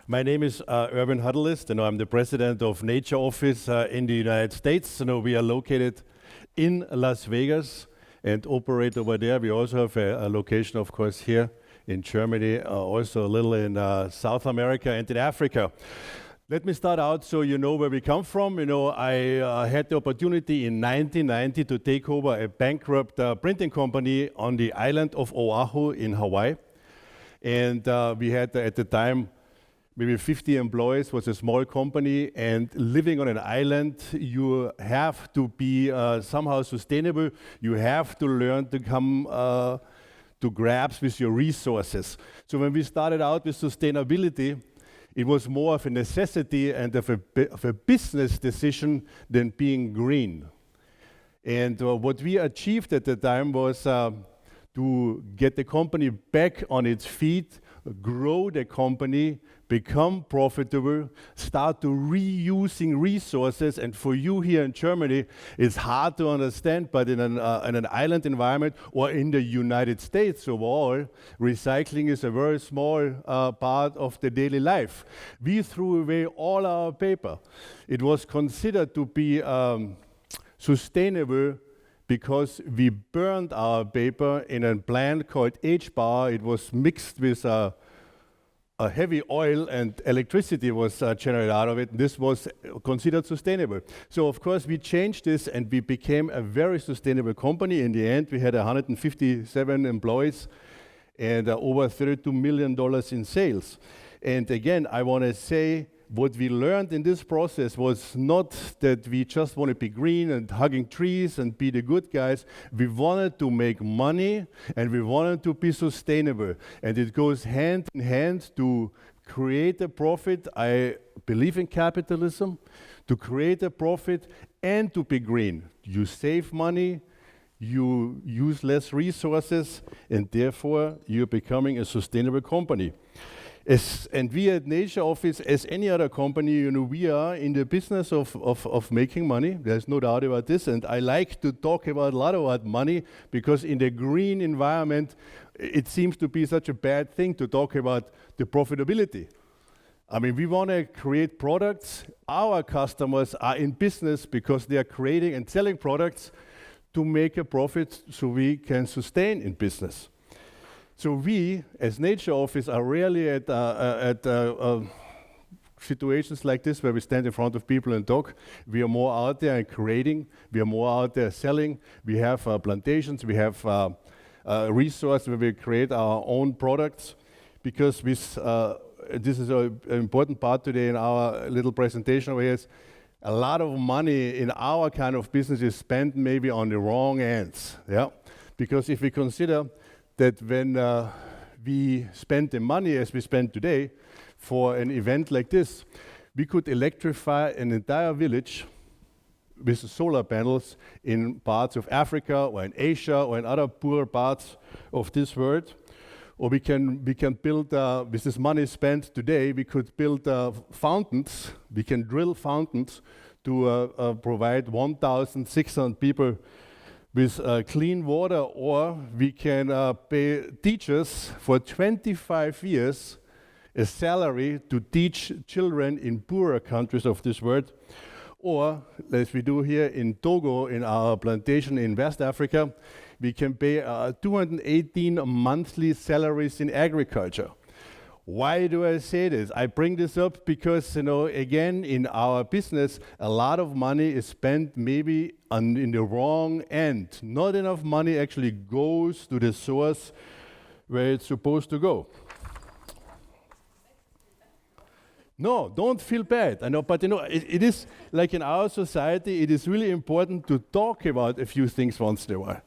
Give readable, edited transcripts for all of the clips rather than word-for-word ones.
My name is Erwin Hudelist, and I'm the president of natureOffice in the United States. We are located in Las Vegas and operate over there. We also have a location, of course, here in Germany, also a little in South America and in Africa. Let me start out so you know where we come from. I had the opportunity in 1990 to take over a bankrupt printing company on the island of Oahu in Hawaii. And we had at the time maybe 50 employees. It was a small company, and living on an island, you have to be somehow sustainable. You have to learn to come to grasp with your resources. So when we started out with sustainability, it was more of a necessity and of a business decision than being green. And what we achieved at the time was to get the company back on its feet, grow the company, become profitable, start to reusing resources. And for you here in Germany, it's hard to understand, but in an island environment or in the United States overall, recycling is a very small part of the daily life. We threw away all our paper. It was considered to be sustainable because we burned our paper in a plant called H-bar. It was mixed with a heavy oil, and electricity was generated out of it. This was considered sustainable. So of course we changed this and we became a very sustainable company. In the end, we had 157 employees and over $32 million in sales. And again, I want to say, what we learned in this process was not that we just want to be green and hugging trees and be the good guys. We wanted to make money and we wanted to be sustainable. And it goes hand in hand to create a profit. I believe in capitalism. To create a profit and to be green. You save money, you use less resources, and therefore you're becoming a sustainable company. And we at natureOffice, as any other company, we are in the business of making money. There's no doubt about this. And I like to talk a lot about money because in the green environment, it seems to be such a bad thing to talk about the profitability. I mean, we want to create products. Our customers are in business because they are creating and selling products to make a profit so we can sustain in business. So we, as natureOffice, are rarely at situations like this where we stand in front of people and talk. We are more out there and creating. We are more out there selling. We have plantations. We have resources where we create our own products. Because this is an important part today in our little presentation over here, is a lot of money in our kind of business is spent maybe on the wrong ends. Yeah? Because if we consider that when we spend the money as we spend today for an event like this, we could electrify an entire village with solar panels in parts of Africa or in Asia or in other poorer parts of this world. Or we can build, with this money spent today, we could build fountains. We can drill fountains to provide 1,600 people with clean water, or we can pay teachers for 25 years a salary to teach children in poorer countries of this world. Or, as we do here in Togo, in our plantation in West Africa, we can pay 218 monthly salaries in agriculture. Why do I say this? I bring this up because, again, in our business, a lot of money is spent maybe in the wrong end. Not enough money actually goes to the source where it's supposed to go. No, don't feel bad. I know, but it is like in our society, it is really important to talk about a few things once in a while.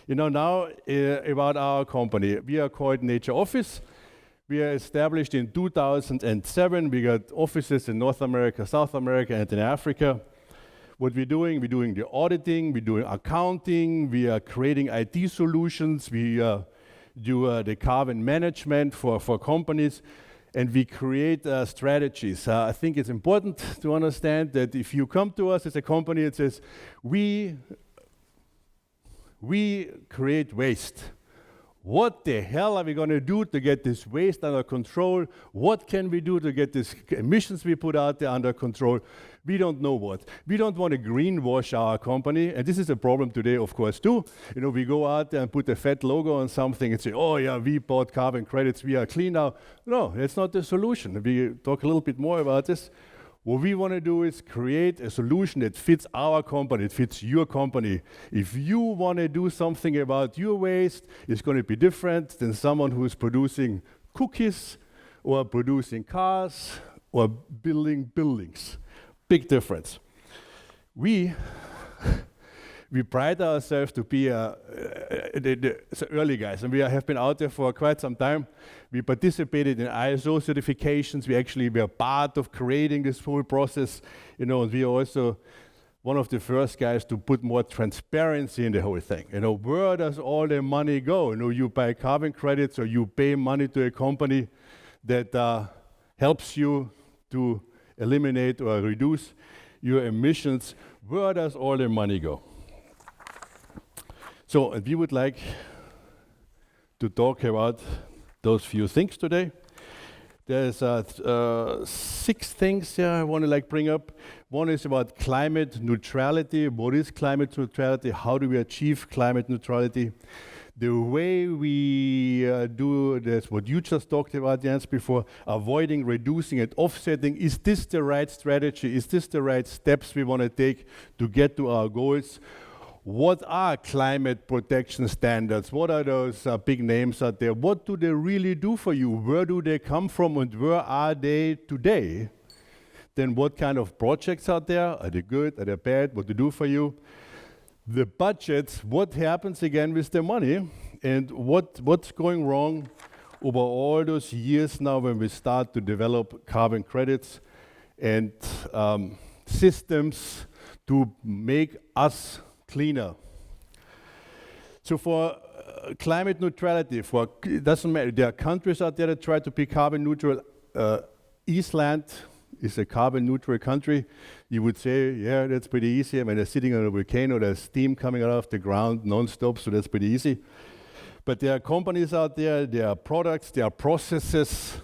Now about our company. We are called natureOffice. We are established in 2007. We got offices in North America, South America, and in Africa. What we're doing the auditing, we're doing accounting, we are creating IT solutions, we do the carbon management for companies, and we create strategies. I think it's important to understand that if you come to us as a company, it says, we create waste. what the hell are we going to do to get this waste under control? What can we do to get these emissions we put out there under control? We don't know what. We don't want to greenwash our company, and this is a problem today, of course, too. You know, we go out there and put a fat logo on something and say, oh yeah, we bought carbon credits, we are clean now. No, that's not the solution. We talk a little bit more about this. What we want to do is create a solution that fits our company, it fits your company. If you want to do something about your waste, it's going to be different than someone who is producing cookies or producing cars or building buildings. Big difference. We pride ourselves to be the early guys, and we have been out there for quite some time. We participated in ISO certifications. We were part of creating this whole process, you know, and we are also one of the first guys to put more transparency in the whole thing. You know, where does all the money go? You know, you buy carbon credits or you pay money to a company that helps you to eliminate or reduce your emissions. Where does all the money go? So we would like to talk about those few things today. There's 6 things here I want to bring up. One is about climate neutrality. What is climate neutrality? How do we achieve climate neutrality? The way we do this, what you just talked about, Jens, before, avoiding, reducing, and offsetting, is this the right strategy? Is this the right steps we want to take to get to our goals? What are climate protection standards? What are those big names out there? What do they really do for you? Where do they come from and where are they today? Then what kind of projects are there? Are they good? Are they bad? What to do for you? The budgets, what happens again with the money, and what's going wrong over all those years now when we start to develop carbon credits and systems to make us cleaner. So for climate neutrality, it doesn't matter, there are countries out there that try to be carbon neutral. Iceland is a carbon neutral country. You would say, yeah, that's pretty easy. I mean, they're sitting on a volcano, there's steam coming out of the ground non-stop, so that's pretty easy. But there are companies out there, there are products, there are processes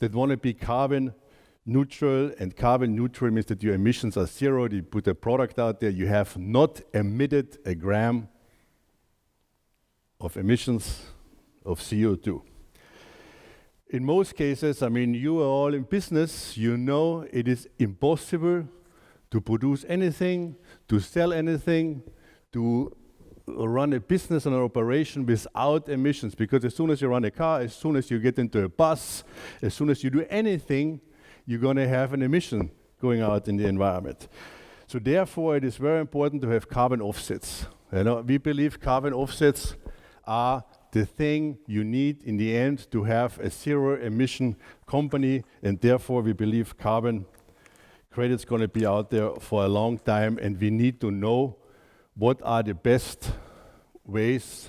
that want to be carbon neutral, and carbon neutral means that your emissions are zero. You put a product out there, you have not emitted a gram of emissions of CO2. In most cases, I mean, you are all in business, you know it is impossible to produce anything, to sell anything, to run a business and an operation without emissions, because as soon as you run a car, as soon as you get into a bus, as soon as you do anything, you're going to have an emission going out in the environment. So therefore, it is very important to have carbon offsets. You know, we believe carbon offsets are the thing you need in the end to have a zero emission company, and therefore we believe carbon credits going to be out there for a long time, and we need to know what are the best ways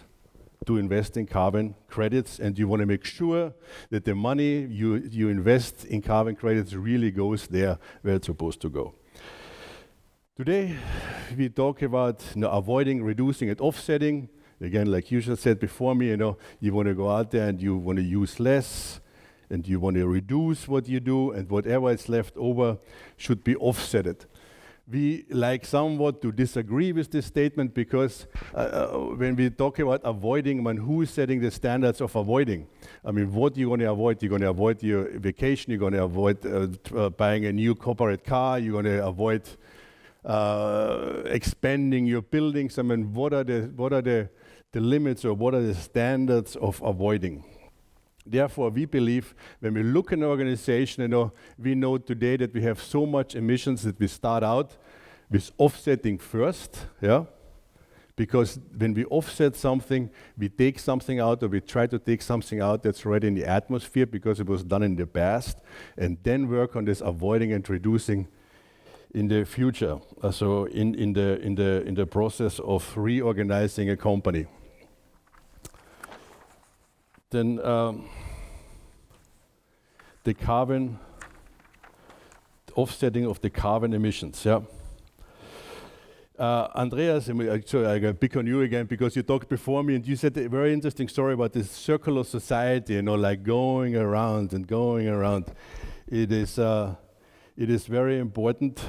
to invest in carbon credits, and you want to make sure that the money you invest in carbon credits really goes there where it's supposed to go. Today we talk about avoiding, reducing, and offsetting. Again, like you just said before me, you want to go out there and you want to use less, and you want to reduce what you do, and whatever is left over should be offsetted. We like somewhat to disagree with this statement, because when we talk about avoiding, who is setting the standards of avoiding? I mean, what you're going to avoid? You're going to avoid your vacation, you're going to avoid buying a new corporate car, you're going to avoid expanding your buildings. I mean, what are the limits, or what are the standards of avoiding? Therefore, we believe when we look at an organization, we know today that we have so much emissions that we start out with offsetting first, yeah? Because when we offset something, we take something out, or we try to take something out that's already in the atmosphere because it was done in the past, and then work on this avoiding and reducing in the future. So in the process of reorganizing a company. Then the offsetting of the carbon emissions. Yeah, Andreas, sorry, I got pick on you again because you talked before me and you said a very interesting story about this circular society, like going around and going around. It is very important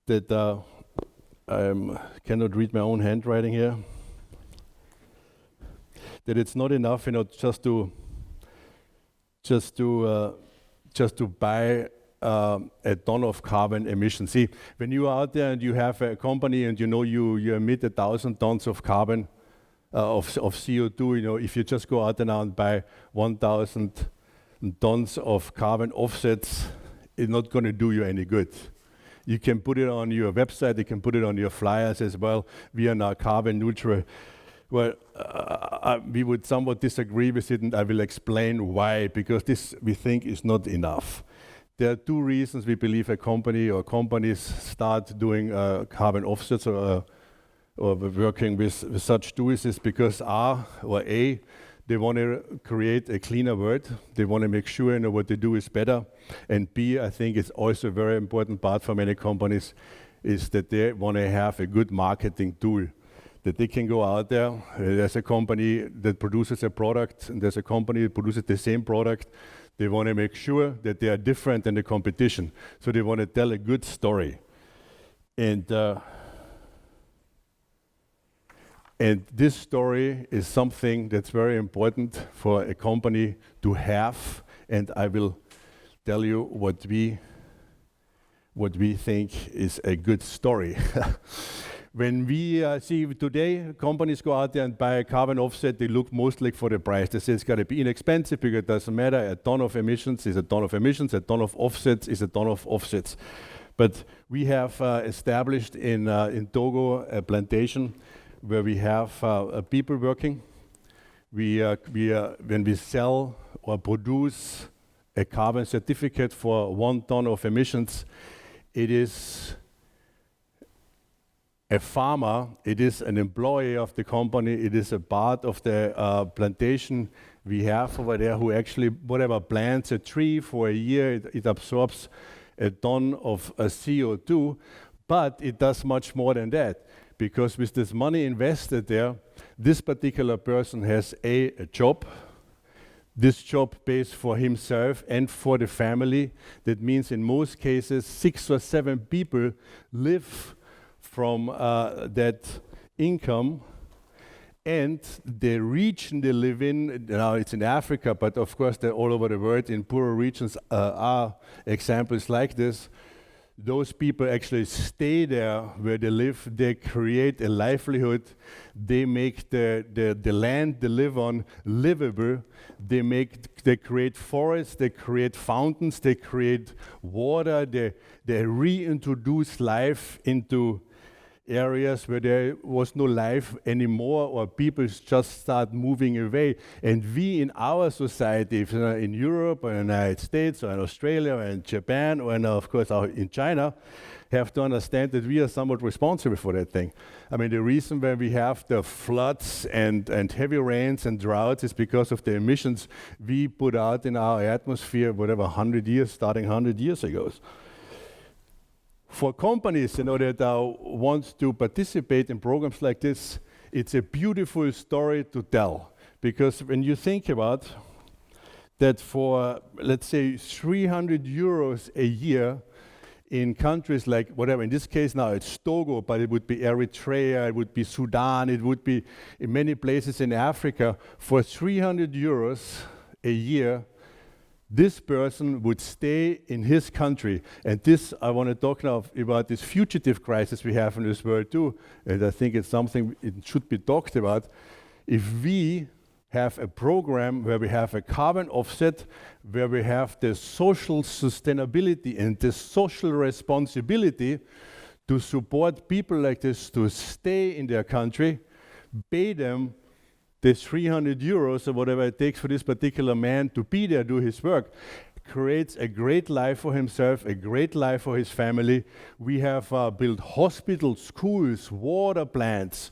that I cannot read my own handwriting here. That it's not enough, just to buy a ton of carbon emissions. See, when you are out there and you have a company and you emit 1,000 tons of carbon of CO2, if you just go out there and buy 1,000 tons of carbon offsets, it's not going to do you any good. You can put it on your website, you can put it on your flyers as well. We are now carbon neutral. Well, we would somewhat disagree with it, and I will explain why, because this we think is not enough. There are two reasons we believe a company or companies start doing carbon offsets or working with such tools is because A, they want to create a cleaner world. They want to make sure what they do is better. And B, I think it's also a very important part for many companies is that they want to have a good marketing tool. That they can go out there, there's a company that produces a product, and there's a company that produces the same product. They want to make sure that they are different than the competition. So they want to tell a good story. And this story is something that's very important for a company to have, and I will tell you what we think is a good story. When we see today, companies go out there and buy a carbon offset, they look mostly for the price. They say it's got to be inexpensive because it doesn't matter. A ton of emissions is a ton of emissions. A ton of offsets is a ton of offsets. But we have established in Togo a plantation where we have people working. When we sell or produce a carbon certificate for 1 ton of emissions, it is a farmer, it is an employee of the company, it is a part of the plantation we have over there who actually, plants a tree for a year, it absorbs a ton of CO2, but it does much more than that. Because with this money invested there, this particular person has a job. This job pays for himself and for the family. That means in most cases, 6 or 7 people live from that income, and the region they live in, now it's in Africa, but of course they're all over the world. In poorer regions are examples like this. Those people actually stay there where they live. They create a livelihood. They make the land they live on livable. They create forests. They create fountains. They create water. They reintroduce life into areas where there was no life anymore, or people just start moving away. And we in our society, in Europe or in the United States or in Australia or in Japan or of course in China, have to understand that we are somewhat responsible for that thing. I mean, the reason why we have the floods and heavy rains and droughts is because of the emissions we put out in our atmosphere, starting 100 years ago. For companies, that want to participate in programs like this, it's a beautiful story to tell. Because when you think about that for, let's say, 300 euros a year in countries like, in this case now it's Togo, but it would be Eritrea, it would be Sudan, it would be in many places in Africa, for 300 euros a year, this person would stay in his country. And this, I want to talk now about this fugitive crisis we have in this world too. And I think it's something it should be talked about. If we have a program where we have a carbon offset, where we have the social sustainability and the social responsibility to support people like this to stay in their country, pay them the 300 euros or whatever it takes for this particular man to be there, do his work, creates a great life for himself, a great life for his family. We have built hospitals, schools, water plants,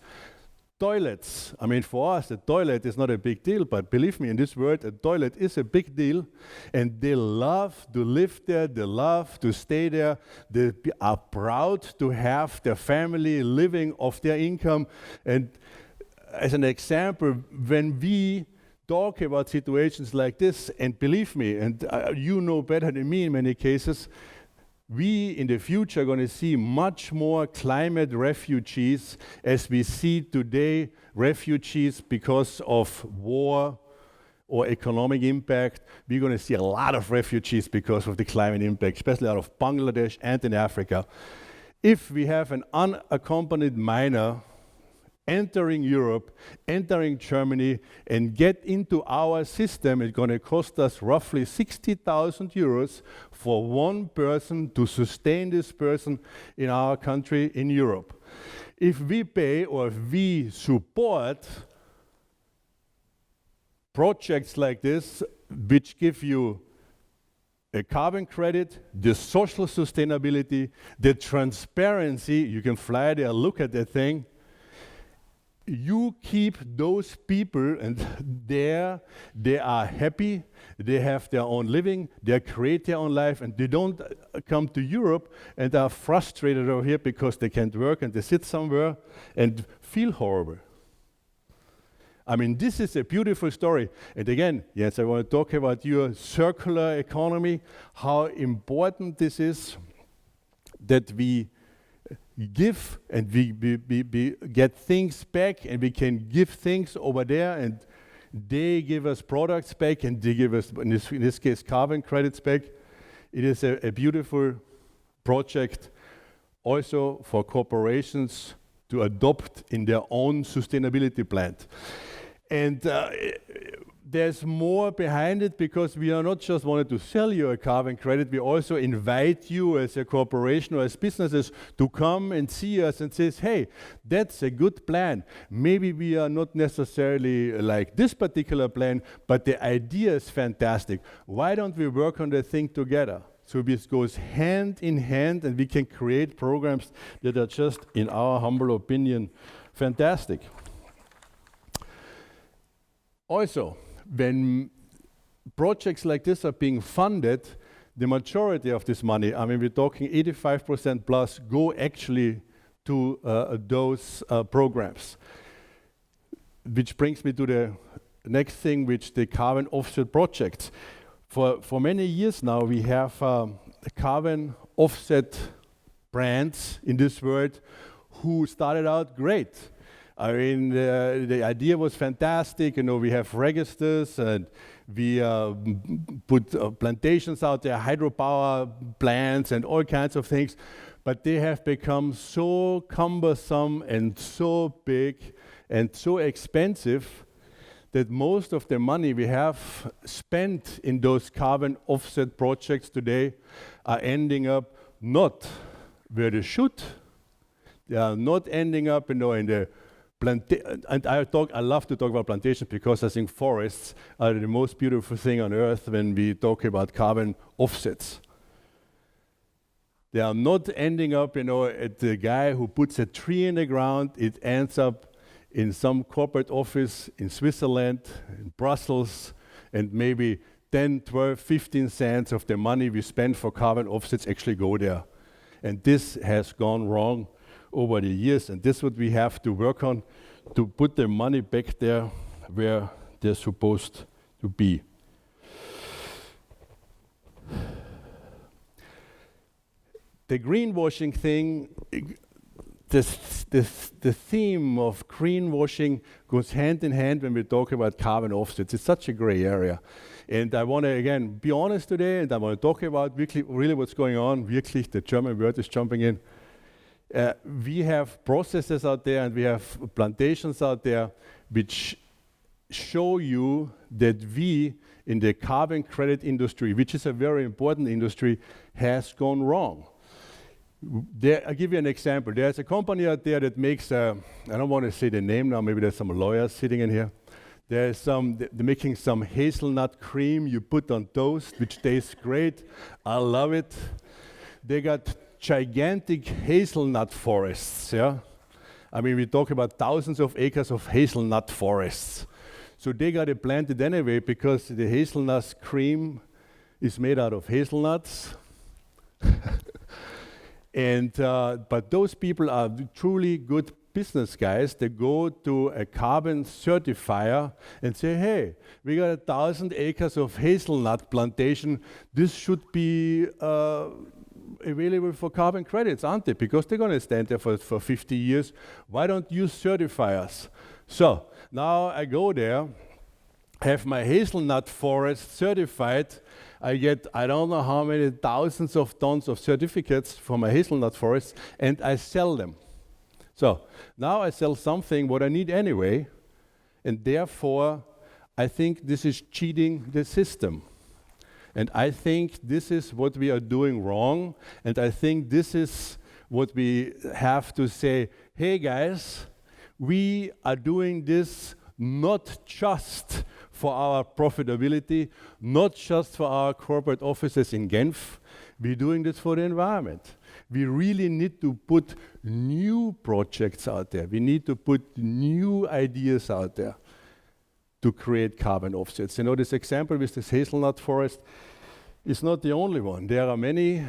Toilets. I mean, for us, a toilet is not a big deal, but believe me, in this world, a toilet is a big deal, and they love to live there, they love to stay there, they are proud to have their family living off their income. And as an example, when we talk about situations like this, and believe me, and you know better than me in many cases, we in the future are going to see much more climate refugees as we see today refugees because of war or economic impact. We're going to see a lot of refugees because of the climate impact, especially out of Bangladesh and in Africa. If we have an unaccompanied minor entering Europe, entering Germany, and get into our system, it's going to cost us roughly 60,000 euros for one person to sustain this person in our country in Europe. If we pay or if we support projects like this, which give you a carbon credit, the social sustainability, the transparency, you can fly there, look at that thing, you keep those people, and they are happy, they have their own living, they create their own life, and they don't come to Europe and are frustrated over here because they can't work and they sit somewhere and feel horrible. I mean, this is a beautiful story. And again, yes, I want to talk about your circular economy, how important this is that we give and we get things back, and we can give things over there, and they give us products back, and they give us, in this case, carbon credits back. It is a beautiful project also for corporations to adopt in their own sustainability plan. And there's more behind it, because we are not just wanting to sell you a carbon credit, we also invite you as a corporation or as businesses to come and see us and say, hey, that's a good plan. Maybe we are not necessarily like this particular plan, but the idea is fantastic. Why don't we work on the thing together? So this goes hand in hand, and we can create programs that are just, in our humble opinion, fantastic. Also, when projects like this are being funded, the majority of this money, I mean, we're talking 85% plus, go actually to those programs. Which brings me to the next thing, which the carbon offset projects. For many years now, we have carbon offset brands in this world who started out great. I mean, the idea was fantastic. You know, we have registers, and we put plantations out there, hydropower plants, and all kinds of things. But they have become so cumbersome and so big and so expensive that most of the money we have spent in those carbon offset projects today are ending up not where they should. They are not ending up, in the and I love to talk about plantations, because I think forests are the most beautiful thing on earth when we talk about carbon offsets. They are not ending up, at the guy who puts a tree in the ground. It ends up in some corporate office in Switzerland, in Brussels, and maybe 10, 12, 15 cents of the money we spend for carbon offsets actually go there. And this has gone wrong over the years, and this is what we have to work on, to put the money back there where they're supposed to be. The greenwashing thing, the theme of greenwashing goes hand in hand when we talk about carbon offsets. It's such a gray area. And I want to, again, be honest today, and I want to talk about really what's going on. Wirklich, the German word is jumping in. We have processes out there, and we have plantations out there which show you that we, in the carbon credit industry, which is a very important industry, has gone wrong. I'll give you an example. There's a company out there that makes, I don't want to say the name now, maybe there's some lawyers sitting in here. They're making some hazelnut cream you put on toast, which tastes great. I love it. They got gigantic hazelnut forests, yeah? I mean, we talk about thousands of acres of hazelnut forests. So they got it planted anyway because the hazelnut cream is made out of hazelnuts. And but those people are truly good business guys. They go to a carbon certifier and say, hey, we got 1,000 acres of hazelnut plantation. This should be available for carbon credits, aren't they? Because they're going to stand there for 50 years. Why don't you certify us? So now I go there, have my hazelnut forest certified. I get, I don't know how many thousands of tons of certificates for my hazelnut forest, and I sell them. So now I sell something what I need anyway, and therefore I think this is cheating the system. And I think this is what we are doing wrong, and I think this is what we have to say, hey guys, we are doing this not just for our profitability, not just for our corporate offices in Genf, we're doing this for the environment. We really need to put new projects out there. We need to put new ideas out there to create carbon offsets. You know, this example with this hazelnut forest is not the only one. There are many.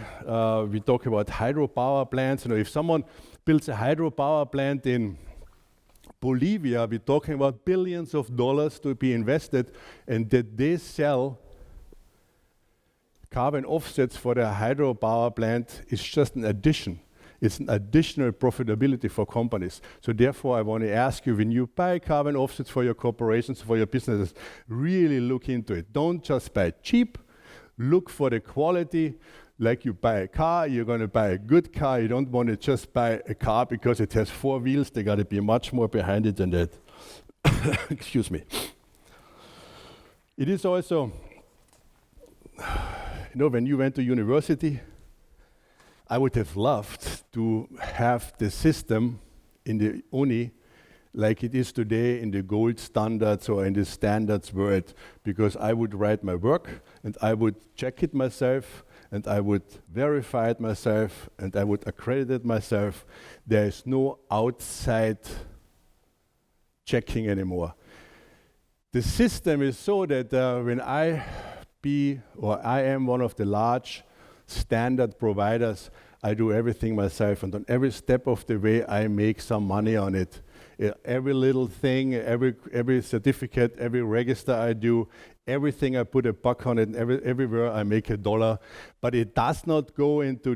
We talk about hydropower plants. You know, if someone builds a hydropower plant in Bolivia, we're talking about billions of dollars to be invested, and that they sell carbon offsets for their hydropower plant is just an addition. It's an additional profitability for companies. So therefore, I want to ask you, when you buy carbon offsets for your corporations, for your businesses, really look into it. Don't just buy cheap. Look for the quality. Like you buy a car, you're going to buy a good car. You don't want to just buy a car because it has 4 wheels. There got to be much more behind it than that. Excuse me. It is also, you know, when you went to university, I would have loved to have the system in the uni like it is today in the gold standards or in the standards world, because I would write my work and I would check it myself, and I would verify it myself, and I would accredit it myself. There is no outside checking anymore. The system is so that when I am one of the large standard providers, I do everything myself, and on every step of the way, I make some money on it. Every little thing, every certificate, every register I do, everything I put a buck on it, and everywhere I make $1. But it does not go into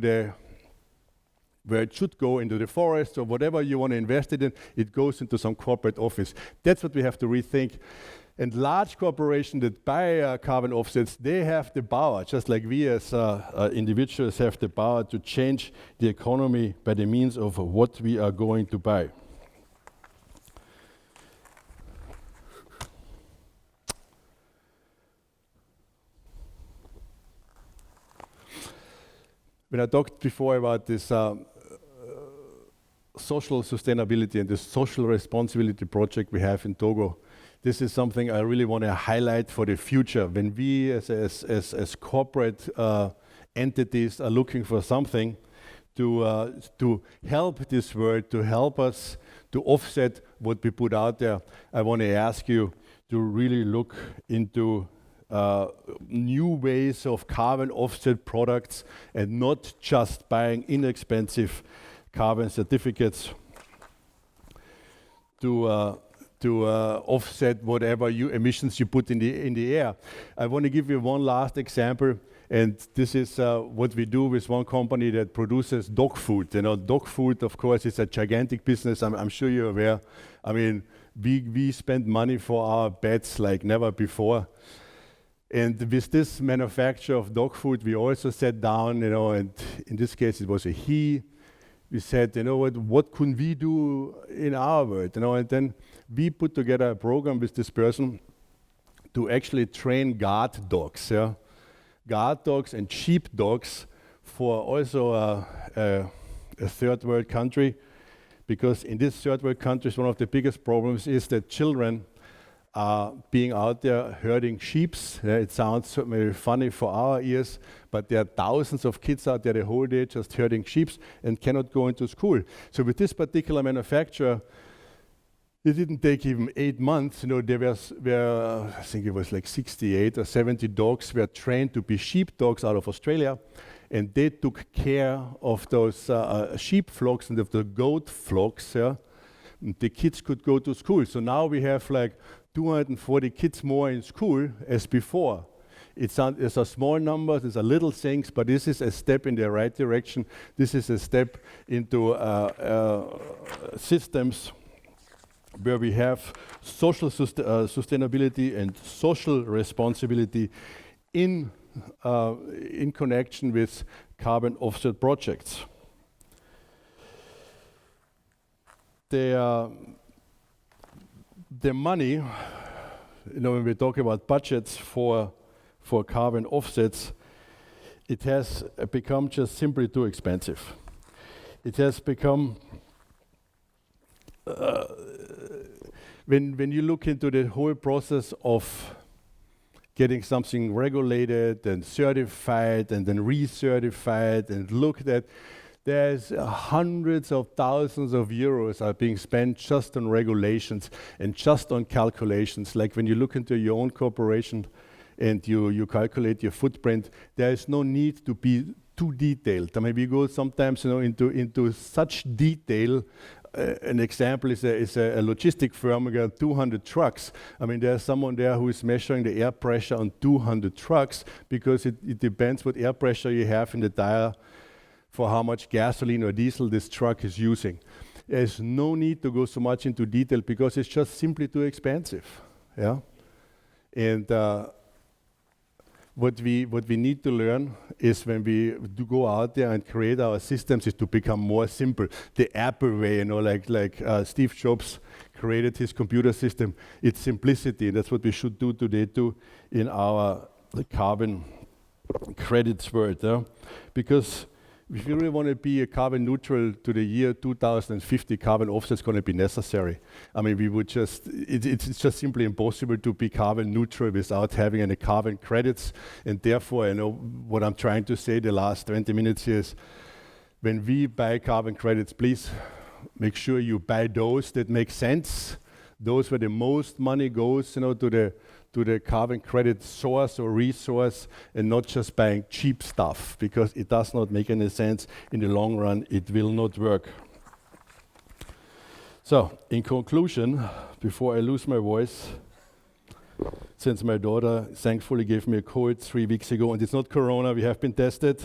where it should go, into the forest or whatever you want to invest it in. It goes into some corporate office. That's what we have to rethink. And large corporations that buy carbon offsets, they have the power, just like we as individuals have the power to change the economy by the means of what we are going to buy. When I talked before about this social sustainability and the social responsibility project we have in Togo, this is something I really want to highlight for the future. When we as corporate entities are looking for something to help this world, to help us to offset what we put out there, I want to ask you to really look into new ways of carbon offset products and not just buying inexpensive carbon certificates to offset whatever emissions you put in the air. I want to give you one last example, and this is what we do with one company that produces dog food. You know, dog food, of course, is a gigantic business. I'm sure you're aware. I mean, we spend money for our pets like never before. And with this manufacturer of dog food, we also sat down, you know, and in this case it was a he. We said, you know what can we do in our world, you know? And then we put together a program with this person to actually train guard dogs, yeah? Guard dogs and sheep dogs for also a third world country, because in this third world countries, one of the biggest problems is that children being out there herding sheep. It sounds very funny for our ears, but there are thousands of kids out there the whole day just herding sheep and cannot go into school. So with this particular manufacturer, it didn't take even 8 months. There were, I think it was like 68 or 70 dogs were trained to be sheep dogs out of Australia, and they took care of those sheep flocks and of the goat flocks. Yeah? The kids could go to school. So now we have like 240 kids more in school as before. It's a small number, it's a little things, but this is a step in the right direction. This is a step into systems where we have social sustainability and social responsibility in connection with carbon offset projects. The money, when we talk about budgets for carbon offsets, it has become just simply too expensive. It has become, when you look into the whole process of getting something regulated and certified and then recertified and looked at, there's hundreds of thousands of euros are being spent just on regulations and just on calculations. Like when you look into your own corporation and you calculate your footprint, there is no need to be too detailed. I mean, we go sometimes into such detail. An example is a logistic firm. We got 200 trucks. I mean, there's someone there who is measuring the air pressure on 200 trucks because it depends what air pressure you have in the tire for how much gasoline or diesel this truck is using. There's no need to go so much into detail because it's just simply too expensive. Yeah, and what we need to learn is when we do go out there and create our systems is to become more simple. The Apple way, like Steve Jobs created his computer system. It's simplicity. That's what we should do today too in our carbon credits world. Yeah? Because if you really want to be a carbon neutral to the year 2050, carbon offset is going to be necessary. I mean, it's just simply impossible to be carbon neutral without having any carbon credits. And therefore, what I'm trying to say the last 20 minutes here is, when we buy carbon credits, please make sure you buy those that make sense. Those where the most money goes, to the carbon credit source or resource, and not just buying cheap stuff, because it does not make any sense in the long run. It will not work. So, in conclusion, before I lose my voice, since my daughter thankfully gave me a cold 3 weeks ago, and it's not corona, we have been tested.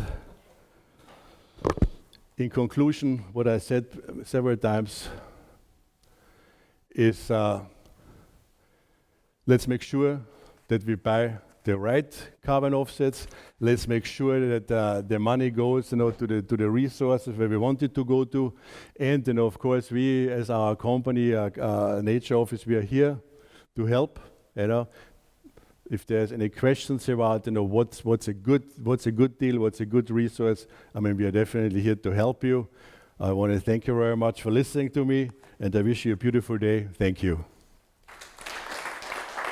In conclusion, what I said several times is let's make sure that we buy the right carbon offsets. Let's make sure that the money goes, to the resources where we want it to go to. And of course, we as our company, natureOffice, we are here to help. If there's any questions about what's a good deal, what's a good resource, I mean, we are definitely here to help you. I want to thank you very much for listening to me, and I wish you a beautiful day. Thank you.